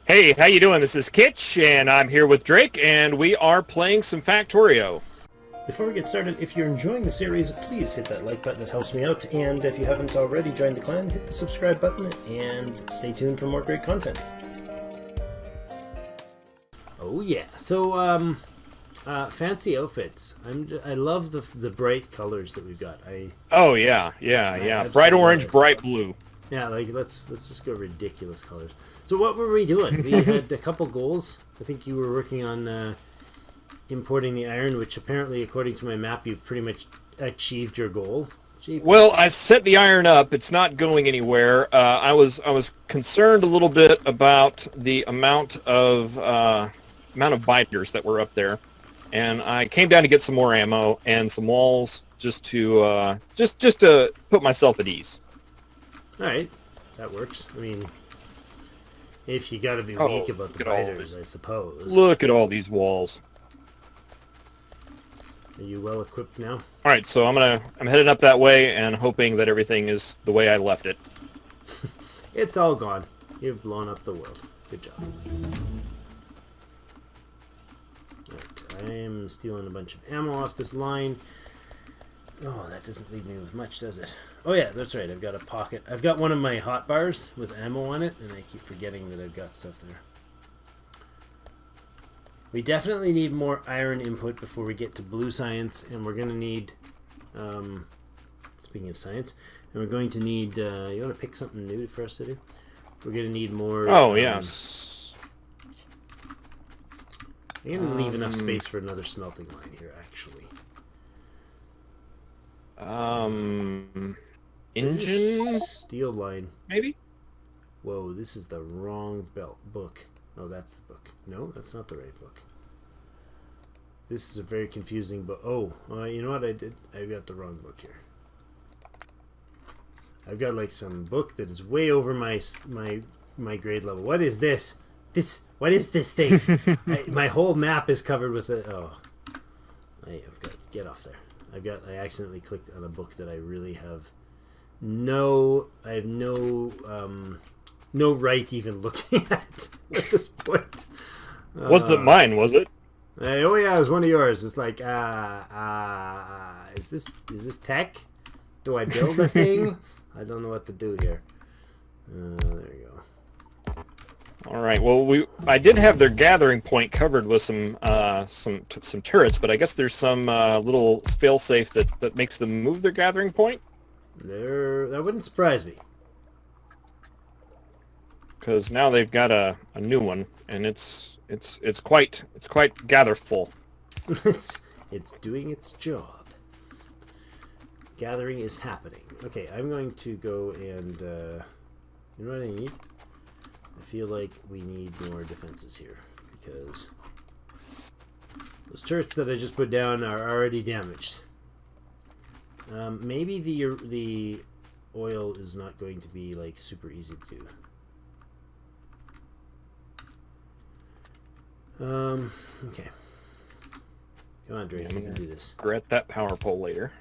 Hey, how you doing? This is Kitch, and I'm here with Drake, and we are playing some Factorio. Before we get started, if you're enjoying the series, please hit that like button, it helps me out, and if you haven't already joined the clan, hit the subscribe button, and stay tuned for more great content. Oh yeah, so, fancy outfits. I love the bright colors that we've got. Oh, yeah. Bright orange, bright blue. Yeah, like, let's just go ridiculous colors. So what were we doing? We had a couple goals. I think you were working on importing the iron, which apparently, according to my map, you've pretty much achieved your goal. Well, I set the iron up. It's not going anywhere. I was concerned a little bit about the amount of biters that were up there, and I came down to get some more ammo and some walls just to put myself at ease. All right, that works. I mean, if you got to be weak about the biters, I suppose. Look at all these walls. Are you well equipped now? All right, so I'm heading up that way and hoping that everything is the way I left it. It's all gone. You've blown up the world. Good job. Right, I am stealing a bunch of ammo off this line. Oh, that doesn't leave me with much, does it? Oh yeah, that's right. I've got a pocket. I've got one of my hot bars with ammo on it, and I keep forgetting that I've got stuff there. We definitely need more iron input before we get to blue science, and we're going to need, speaking of science, and we're going to need, you want to pick something new for us to do? We're going to need more... Oh, yes. I'm going to leave enough space for another smelting line here, actually. Engine? Steel line. Maybe? Whoa, this is the wrong book. Oh, that's the book. No, that's not the right book. This is a very confusing book. Oh, you know what I did? I got the wrong book here. I've got like some book that is way over my grade level. What is this? What is this thing? My whole map is covered with it. Oh, I've got to get off there. I accidentally clicked on a book that I really have no right even looking at this point. Wasn't mine, was it? Oh yeah, it was one of yours. It's like, is this tech? Do I build a thing? I don't know what to do here. There you go. All right. Well, I did have their gathering point covered with some turrets, but I guess there's some little failsafe that makes them move their gathering point. That wouldn't surprise me. Because now they've got a new one, and it's quite gatherful. it's doing its job. Gathering is happening. Okay, I'm going to go and you know what I need? I feel like we need more defenses here because those turrets that I just put down are already damaged. Maybe the oil is not going to be like super easy to do. Okay. Come on, Drake, you can do this. Regret that power pole later.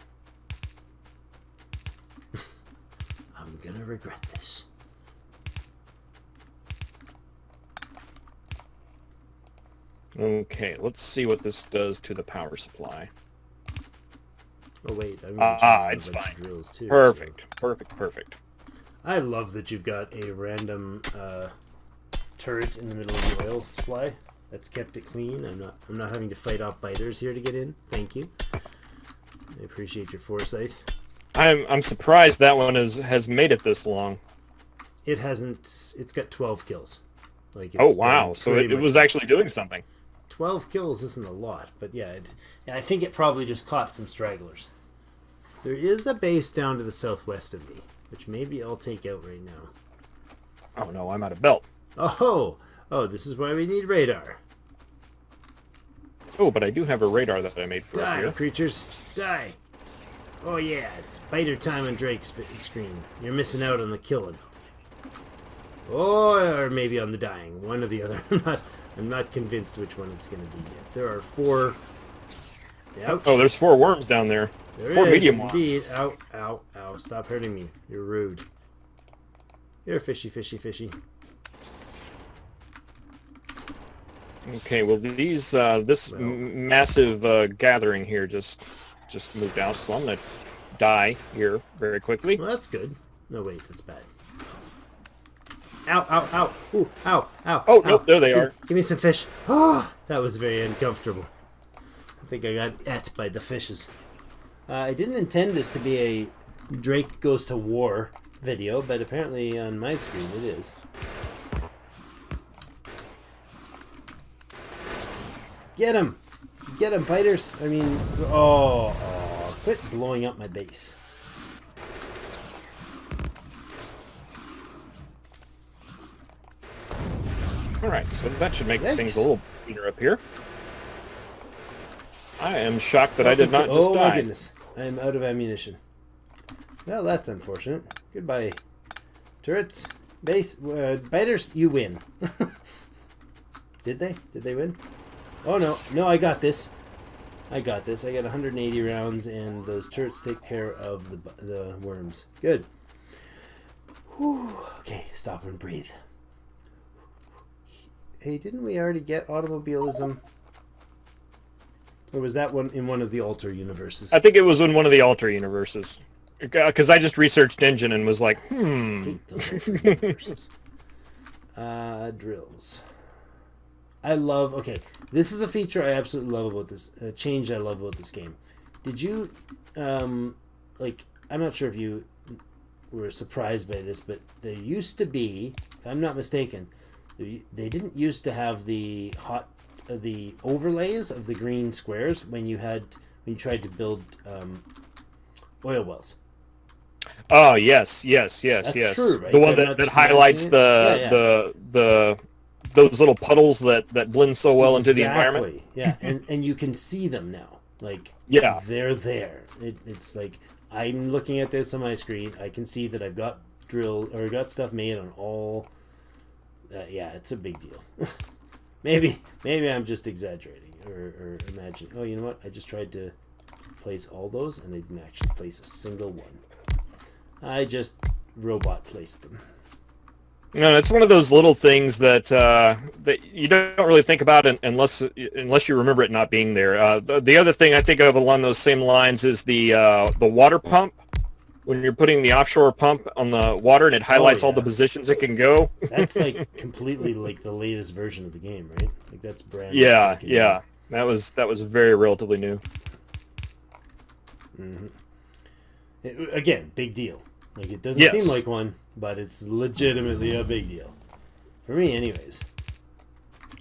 I'm gonna regret this. Okay, let's see what this does to the power supply. Oh wait, I'm it's fine. Drills too, perfect, so. perfect. I love that you've got a random turret in the middle of the oil supply. That's kept it clean. I'm not having to fight off biters here to get in. Thank you. I appreciate your foresight. I'm surprised that one has made it this long. It hasn't. It's got 12 kills. Like oh wow! So it was actually doing something. 12 kills isn't a lot, but yeah, I think it probably just caught some stragglers. There is a base down to the southwest of me, which maybe I'll take out right now. Oh no, I'm out of belt. Oh, this is why we need radar. Oh, but I do have a radar that I made for up here. Die, creatures, die! Oh yeah, it's biter time on Drake's screen. You're missing out on the killing. Oh, or maybe on the dying. One or the other. I'm not convinced which one it's going to be yet. There are 4. Ouch. Oh, there's 4 worms down there. There 4 is, medium indeed. worms. Ow, ow, ow. Stop hurting me. You're rude. You're fishy, fishy, fishy. Okay, well these this massive gathering here just moved out, so I'm gonna die here very quickly. Well, that's good. No, wait, that's bad. Ow, ow, ow. Ooh, ow, ow. Oh, ow. nope, there they are. Give me some fish. Oh, that was very uncomfortable. I think I got ate by the fishes. I didn't intend this to be a Drake Goes to War video, but apparently on my screen it is. Get him! Get him, biters! I mean, oh, quit blowing up my base. Alright, so that should make Yikes. things a little cleaner up here. I am shocked that I did not just die. Oh my goodness, I'm out of ammunition. Well, that's unfortunate. Goodbye. Turrets, base, biters, you win. Did they? Did they win? Oh no, no, I got this. I got this. I got 180 rounds, and those turrets take care of the worms. Good. Whew. Okay, stop and breathe. Hey, didn't we already get automobilism? Or was that one in one of the alter universes? I think it was in one of the alter universes. Because I just researched engine and was like, I hate those alter universes. Drills. I love... Okay, this is a feature I absolutely love about this... A change I love about this game. Did you... like, I'm not sure if you were surprised by this, but there used to be, if I'm not mistaken, they didn't used to have the the overlays of the green squares when you tried to build oil wells. oh yes, yes. That's true, right? The one that highlights the those little puddles that blend so well into the environment. Yeah, and you can see them now. Like, yeah, they're there. It's like I'm looking at this on my screen. I can see that I've got got stuff made on all. Yeah, it's a big deal. maybe I'm just exaggerating or imagining. Oh, you know what? I just tried to place all those, and I didn't actually place a single one. I just robot placed them. No, it's one of those little things that that you don't really think about unless you remember it not being there. The other thing I think of along those same lines is the water pump. When you're putting the offshore pump on the water and it highlights all the positions it can go. That's like completely like the latest version of the game, right? Like that's brand new. Yeah. That was very relatively new. Mm-hmm. Again, big deal. Like it doesn't seem like one, but it's legitimately a big deal. For me, anyways.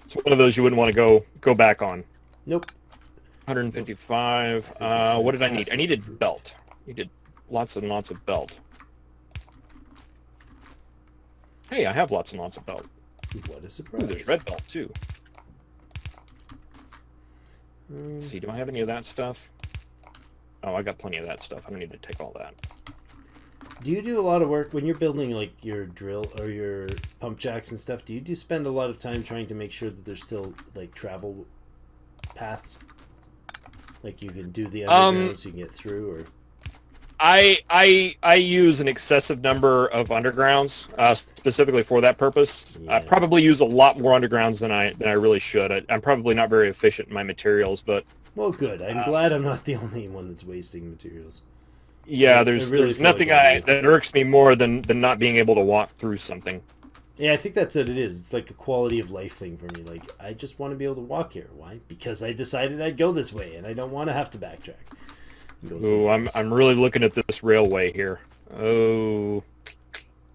It's one of those you wouldn't want to go back on. Nope. 155. What did I need? I needed belt. Needed lots and lots of belt. Hey, I have lots and lots of belt. What a surprise. Ooh, there's red belt, too. Let's see, do I have any of that stuff? Oh, I got plenty of that stuff. I don't need to take all that. Do you do a lot of work when you're building, like, your drill or your pump jacks and stuff? Do you spend a lot of time trying to make sure that there's still, like, travel paths? Like, you can do the underground so you can get through, or... I use an excessive number of undergrounds specifically for that purpose. Yeah. I probably use a lot more undergrounds than I really should. I'm probably not very efficient in my materials, but well, good. I'm glad I'm not the only one that's wasting materials. Yeah, there's nothing that irks me more than not being able to walk through something. Yeah, I think that's what it is. It's like a quality of life thing for me. Like, I just want to be able to walk here. Why? Because I decided I'd go this way, and I don't want to have to backtrack. Oh, I'm really looking at this railway here. Oh,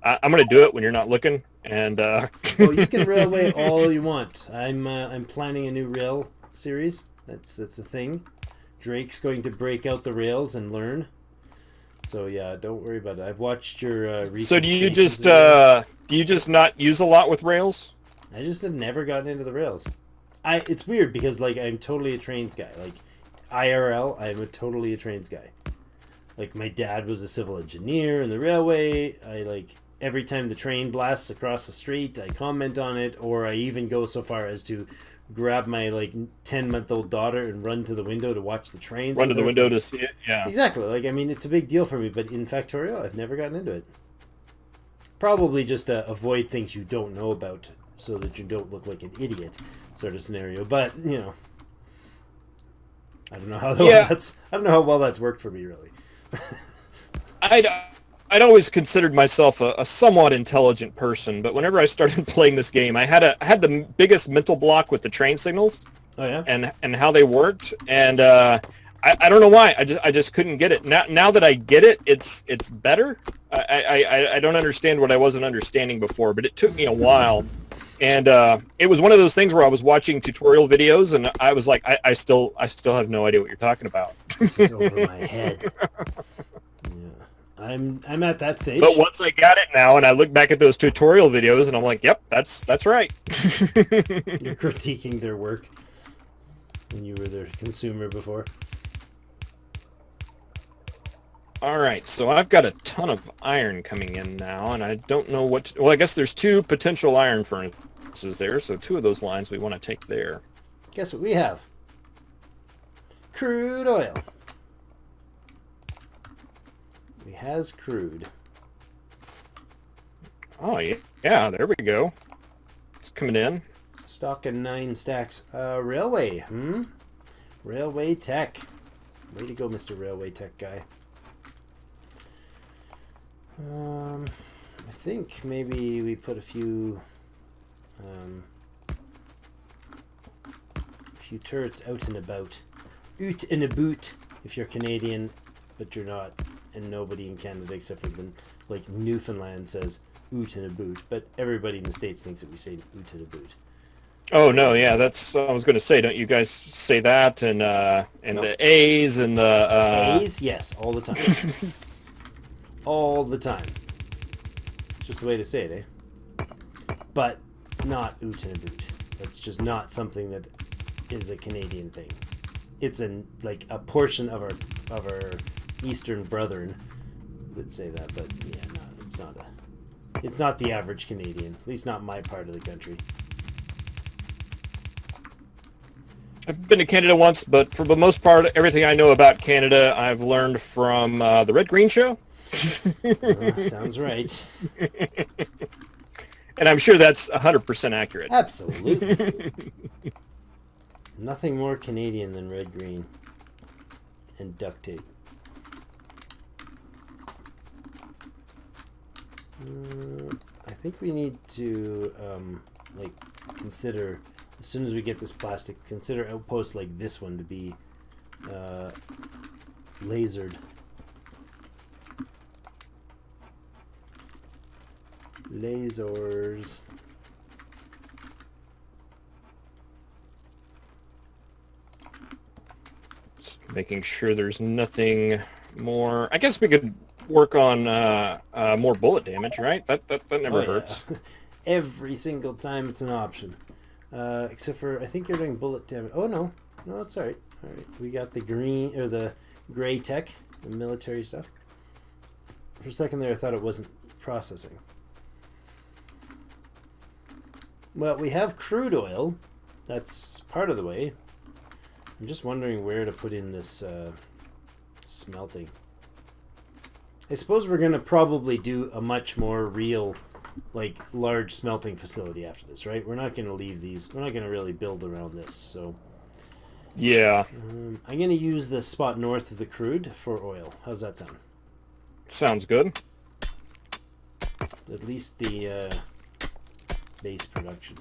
I'm gonna do it when you're not looking. And well, you can railway all you want. I'm planning a new rail series. That's a thing. Drake's going to break out the rails and learn. So yeah, don't worry about it. I've watched your recent. So do you just not use a lot with rails? I just have never gotten into the rails. It's weird because like I'm totally a trains guy. Like IRL, I'm totally a trains guy. Like my dad was a civil engineer in the railway. I like every time the train blasts across the street, I comment on it, or I even go so far as to grab my like 10-month-old daughter and run to the window to watch the trains. Run to the window to see it. Yeah. Exactly. Like I mean, it's a big deal for me. But in Factorio, I've never gotten into it. Probably just to avoid things you don't know about, so that you don't look like an idiot, sort of scenario. But you know, I don't know how well that's worked for me really. I'd always considered myself a somewhat intelligent person, but whenever I started playing this game, I had the biggest mental block with the train signals. Oh yeah. And how they worked, and I don't know why. I just couldn't get it. Now that I get it, it's better. I don't understand what I wasn't understanding before, but it took me a while. And it was one of those things where I was watching tutorial videos, and I was like, I still have no idea what you're talking about. This is over my head. Yeah. I'm at that stage. But once I got it now, and I look back at those tutorial videos, and I'm like, yep, that's right. You're critiquing their work when you were their consumer before. All right, so I've got a ton of iron coming in now, and I don't know what to, well, I guess there's 2 potential iron furnaces there, so 2 of those lines we want to take there. Guess what we have? Crude oil. We has crude. Oh, yeah, there we go. It's coming in. Stock and 9 stacks. Railway, Railway tech. Way to go, Mr. Railway tech guy. I think maybe we put a few turrets out and about. Oot and a boot if you're Canadian, but you're not, and nobody in Canada except for like Newfoundland says oot and a boot, but everybody in the States thinks that we say oot and a boot. Oh no, yeah, that's I was going to say. Don't you guys say that and nope. The A's and the A's? Yes, all the time. All the time. It's just the way to say it, eh? But not oot and a boot. That's just not something that is a Canadian thing. It's like a portion of our Eastern brethren would say that, but yeah, no, it's not the average Canadian. At least not my part of the country. I've been to Canada once, but for the most part, everything I know about Canada, I've learned from the Red Green Show. Sounds right. And I'm sure that's 100% accurate. Absolutely. Nothing more Canadian than red green and duct tape. I think we need to like consider, as soon as we get this plastic, consider outposts like this one to be lasered. Lasers. Just making sure there's nothing more. I guess we could work on more bullet damage, right? That never hurts. Yeah. Every single time it's an option. Except for, I think you're doing bullet damage. Oh no, it's alright. Alright, we got the green, or the gray tech, the military stuff. For a second there I thought it wasn't processing. Well, we have crude oil. That's part of the way. I'm just wondering where to put in this smelting. I suppose we're going to probably do a much more real, like, large smelting facility after this, right? We're not going to leave these. We're not going to really build around this, so... Yeah. I'm going to use the spot north of the crude for oil. How's that sound? Sounds good. At least the base production.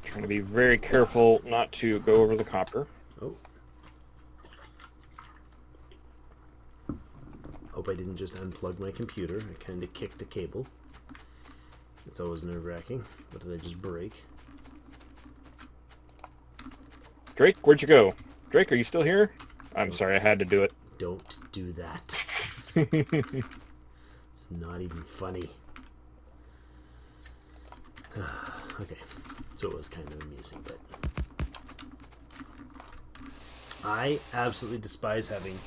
Trying to be very careful not to go over the copper. Oh. Hope I didn't just unplug my computer. I kind of kicked a cable. It's always nerve-wracking. What did I just break? Drake, where'd you go? Drake, are you still here? I'm sorry, I had to do it. Don't do that. It's not even funny. Okay, so it was kind of amusing, but I absolutely despise having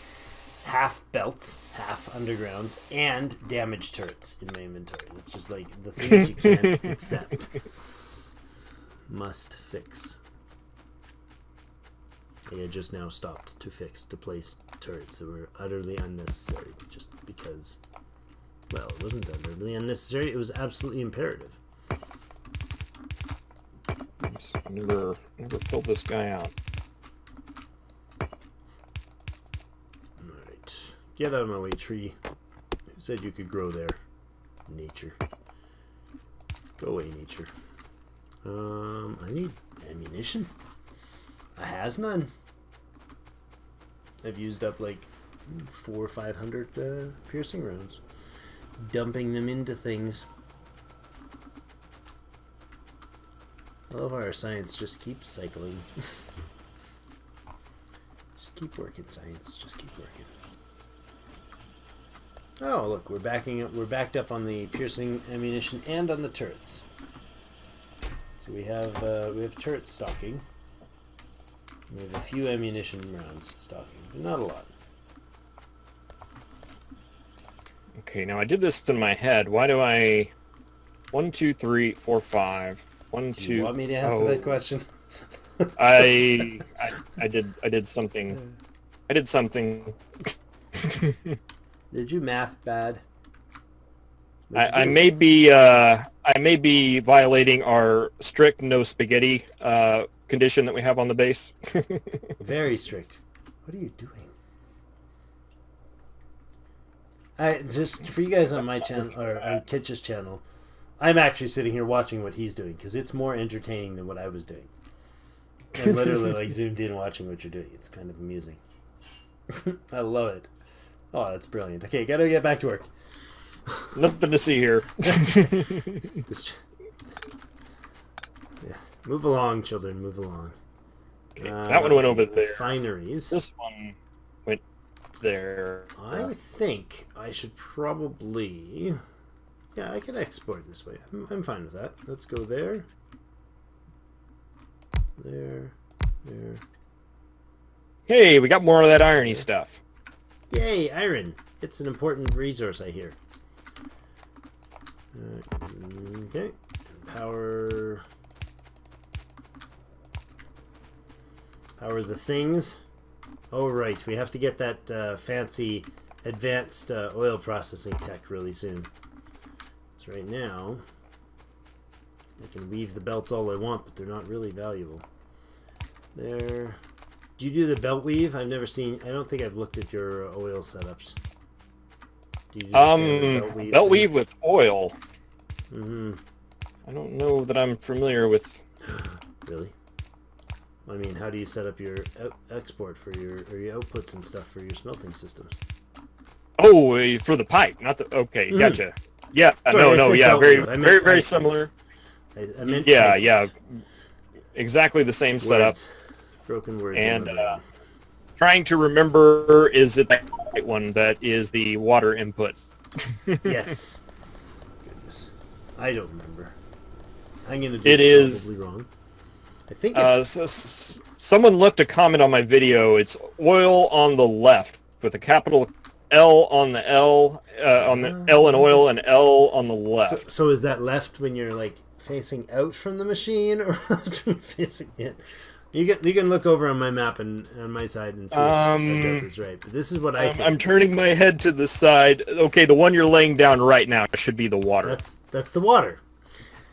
half belts, half undergrounds, and damaged turrets in my inventory. That's just like the things you can't accept. Must fix. I just now stopped to place turrets that were utterly unnecessary just because Well, it wasn't utterly unnecessary. It was absolutely imperative. Oops, never filled this guy out. Alright. Get out of my way, tree. Who said you could grow there? Nature. Go away, nature. I need ammunition. I has none. I've used up like 400 or 500 piercing rounds. Dumping them into things. I love how our science just keeps cycling. Just keep working, science. Just keep working. Oh, look, we're backing up. We're backed up on the piercing ammunition and on the turrets. So we have turret stocking. We have a few ammunition rounds stocking, but not a lot. Okay, now I did this in my head. Why do I... 1, 2, 3, 4, 5. 1, 2... Do you want me to answer that question? I did something. I did something. Did you math bad? I may be violating our strict no spaghetti condition that we have on the base. Very strict. What are you doing? Just for you guys on my channel or on Kitch's channel, I'm actually sitting here watching what he's doing because it's more entertaining than what I was doing. I'm literally like zoomed in watching what you're doing. It's kind of amusing. I love it. Oh, that's brilliant. Okay, gotta get back to work. Nothing to see here. Just, yeah. Move along, children. Move along. Okay, that one went over there. Refineries. This one went there. I think I should probably... Yeah, I can export this way. I'm fine with that. Let's go there. There. There. Hey, we got more of that irony stuff. Yay, iron. It's an important resource, I hear. Okay. Power the things. Oh, right. We have to get that fancy advanced oil processing tech really soon. So right now, I can weave the belts all I want, but they're not really valuable. There. Do you do the belt weave? I've never seen... I don't think I've looked at your oil setups. Do you do the belt weave with oil. Mm-hmm. I don't know that I'm familiar with... Really? I mean, how do you set up your export for your outputs and stuff for your smelting systems? Oh, for the pipe, not the... Okay, gotcha. Yeah, Sorry, yeah, very similar. I meant yeah, exactly the same setup. Broken words. And trying to remember, is it the right one that is the water input? Yes. Goodness, I don't remember. I'm gonna do it probably wrong. I think it's... someone left a comment on my video. It's oil on the left with a capital L on the L, on the L in oil, and L on the left. So is that left when you're like facing out from the machine, or facing in? You can look over on my map and on my side and see if that is right. But this is what I think. I'm turning my head to the side. Okay, the one you're laying down right now should be the water. That's the water.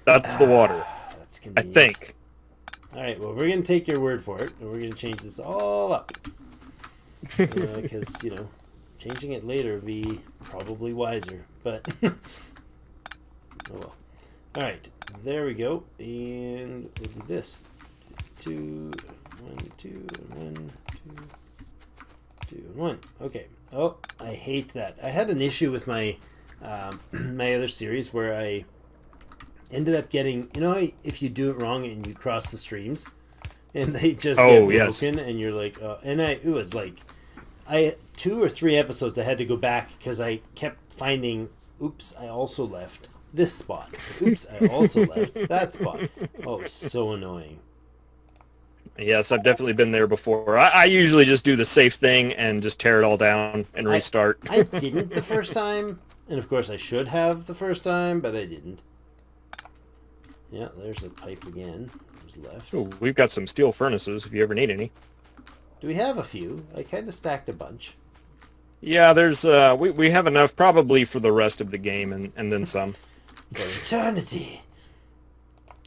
That's the water. That's I think. All right. Well, we're gonna take your word for it, and we're gonna change this all up because changing it later would be probably wiser. But oh well. All right. There we go, and we'll do this. 2, 1, 2, and 1, 2, 2, and 1. Okay. Oh, I hate that. I had an issue with my my other series where I ended up getting, if you do it wrong and you cross the streams, and they just get broken, and you're like, it was like, 2 or 3 episodes I had to go back because I kept finding, oops, I also left this spot. Oops, I also left that spot. Oh, so annoying. Yes, I've definitely been there before. I usually just do the safe thing and just tear it all down and restart. I didn't the first time, and of course I should have the first time, but I didn't. Yeah, there's a pipe again. There's left. Ooh, we've got some steel furnaces if you ever need any. Do we have a few? I kind of stacked a bunch. Yeah, there's we have enough probably for the rest of the game and then some. For eternity.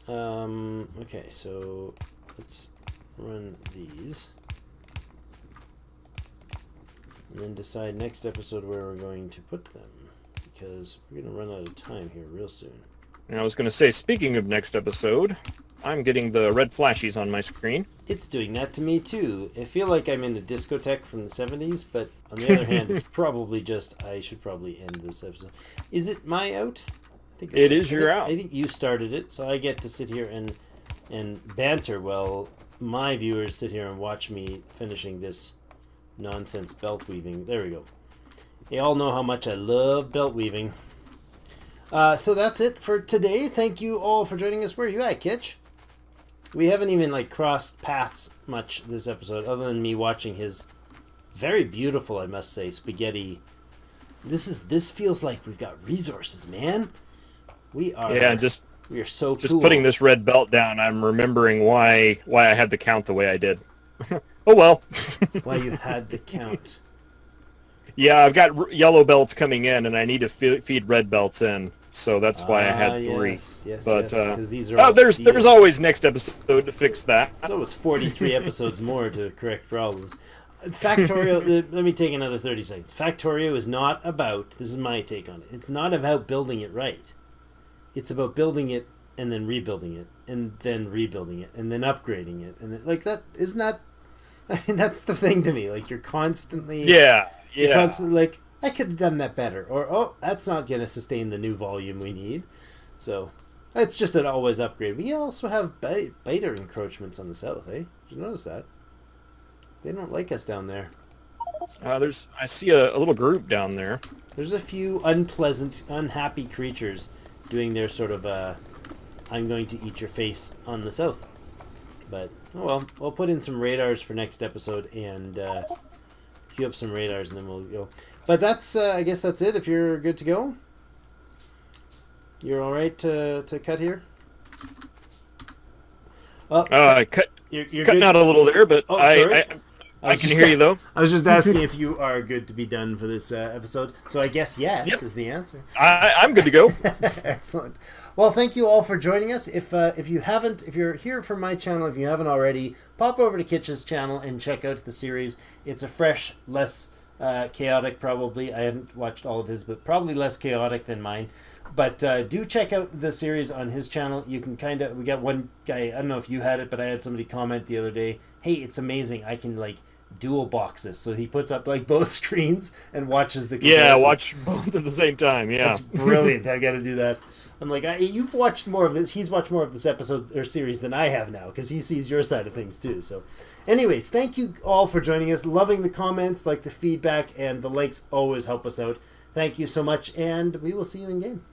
Okay, so let's run these. And then decide next episode where we're going to put them. Because we're going to run out of time here real soon. And I was going to say, speaking of next episode, I'm getting the red flashies on my screen. It's doing that to me too. I feel like I'm in a discotheque from the 70s, but on the other hand, it's probably just, I should probably end this episode. Is it my out? I think It is your out. I think you started it, so I get to sit here and banter while my viewers sit here and watch me finishing this nonsense belt weaving. There we go. You all know how much I love belt weaving. So that's it for today. Thank you all for joining us. Where are you at, Kitch? We haven't even like crossed paths much this episode, other than me watching his very beautiful, I must say, spaghetti. This feels like we've got resources, man. We are we are so cool. Putting this red belt down, I'm remembering why I had the count the way I did. Oh well. Why you had the count. Yeah, I've got yellow belts coming in, and I need to feed red belts in, so that's why I had 3. Yes, but because these are all there's always next episode to fix that. There's always 43 episodes more to correct problems. Factorio, let me take another 30 seconds. Factorio is not about, this is my take on it, it's not about building it right. It's about building it and then rebuilding it and then rebuilding it and then upgrading it. And like that, isn't that, I mean, that's the thing to me. Like you're constantly... You're constantly like, I could have done that better. Or, oh, that's not going to sustain the new volume we need. So, it's just an always upgrade. We also have biter encroachments on the south, eh? Did you notice that? They don't like us down there. I see a little group down there. There's a few unpleasant, unhappy creatures doing their sort of, I'm going to eat your face on the south. But, oh well, we'll put in some radars for next episode and, queue up some radars and then we'll go. But that's, I guess that's it. If you're good to go, you're all right to cut here. Well, you're cutting out a little there, but oh, I can hear you though. I was just asking if you are good to be done for this episode. So I guess yes is the answer. I'm good to go. Excellent. Well, thank you all for joining us. If you're here from my channel, if you haven't already, pop over to Kitch's channel and check out the series. It's a fresh, less chaotic probably. I haven't watched all of his, but probably less chaotic than mine. But do check out the series on his channel. You can we got one guy, I don't know if you had it, but I had somebody comment the other day, hey, it's amazing. I can like dual box this. So he puts up like both screens and watches the comparison. Yeah, watch both at the same time. Yeah. That's brilliant. I've got to do that. I'm like, you've watched more of this. He's watched more of this episode or series than I have now because he sees your side of things too. So anyways, thank you all for joining us. Loving the comments, like the feedback, and the likes always help us out. Thank you so much, and we will see you in game.